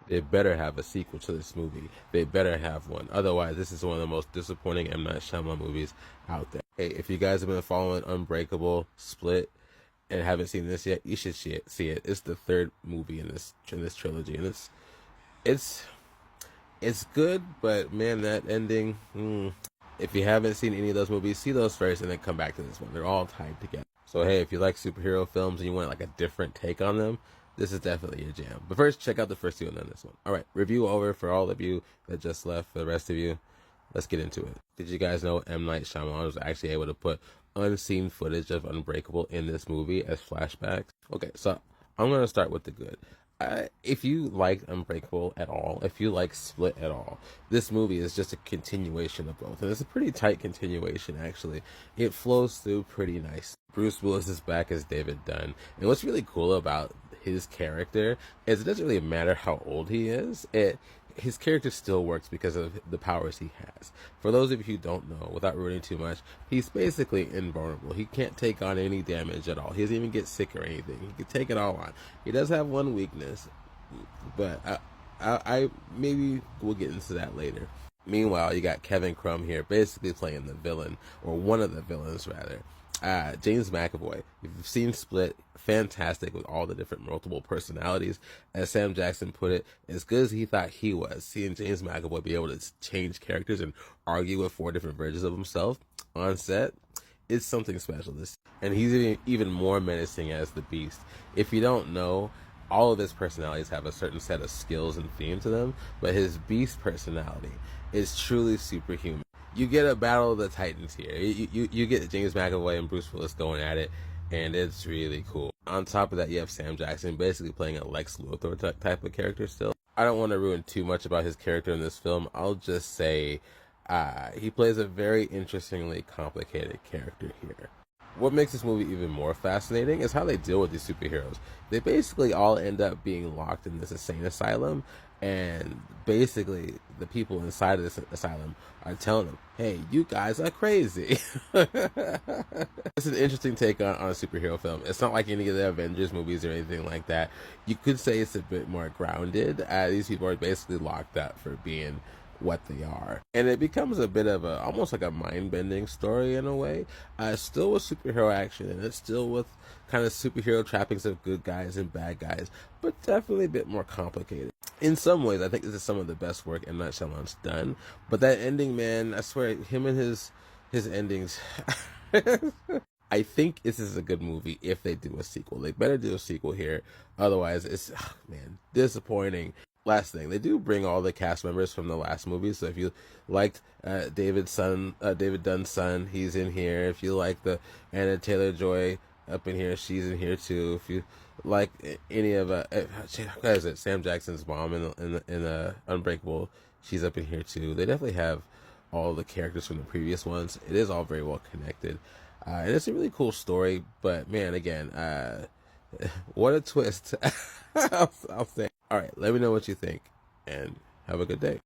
They better have a sequel to this movie. They better have one. Otherwise, this is one of the most disappointing M. Night Shyamalan movies out there. Hey, if you guys have been following Unbreakable, Split, and haven't seen this yet, you should see it. It's the third movie in this trilogy, and it's it's good, but man, that ending. If you haven't seen any of those movies, see those first, and then come back to this one. They're all tied together. So hey, if you like superhero films and you want like a different take on them, this is definitely your jam. But first, check out the first two and then this one. All right, review over for all of you that just left. For the rest of you, let's get into it. Did you guys know M. Night Shyamalan was actually able to put unseen footage of Unbreakable in this movie as flashbacks? Okay, so I'm going to start with the good. If you like Unbreakable at all, if you like Split at all, this movie is just a continuation of both. And it's a pretty tight continuation, actually. It flows through pretty nice. Bruce Willis is back as David Dunn. And what's really cool about his character is it doesn't really matter how old he is. His character still works because of the powers he has. For those of you who don't know, without ruining too much, he's basically invulnerable. He can't take on any damage at all. He doesn't even get sick or anything. He can take it all on. He does have one weakness, but I maybe we'll get into that later. Meanwhile, you got Kevin Crumb here basically playing the villain, or one of the villains rather. James McAvoy. You've seen Split, fantastic with all the different multiple personalities. As Sam Jackson put it, as good as he thought he was, seeing James McAvoy be able to change characters and argue with 4 different versions of himself on set, it's something special. And he's even more menacing as the Beast. If you don't know, all of his personalities have a certain set of skills and theme to them, but his Beast personality is truly superhuman. You get a battle of the Titans here. You get James McAvoy and Bruce Willis going at it, and it's really cool. On top of that, you have Sam Jackson basically playing a Lex Luthor type of character still. I don't want to ruin too much about his character in this film. I'll just say he plays a very interestingly complicated character here. What makes this movie even more fascinating is how they deal with these superheroes. They basically all end up being locked in this insane asylum, and basically the people inside of this asylum are telling them, hey, you guys are crazy. It's an interesting take on a superhero film. It's not like any of the Avengers movies or anything like that. You could say it's a bit more grounded. These people are basically locked up for being what they are, and it becomes a bit of almost like a mind-bending story in a way. Still with superhero action, and it's still with kind of superhero trappings of good guys and bad guys, but definitely a bit more complicated. In some ways, I think this is some of the best work M. Night Shyamalan's done. But that ending, man, I swear, him and his endings. I think this is a good movie if they do a sequel. They better do a sequel here, otherwise it's disappointing. Last thing, they do bring all the cast members from the last movie. So if you liked David Dunn's son, he's in here. If you like the Anna Taylor-Joy up in here, she's in here too. If you like any of Sam Jackson's mom in Unbreakable, she's up in here too. They definitely have all the characters from the previous ones. It is all very well connected, and it's a really cool story. But man, again, what a twist! I'll say. All right, let me know what you think, and have a good day.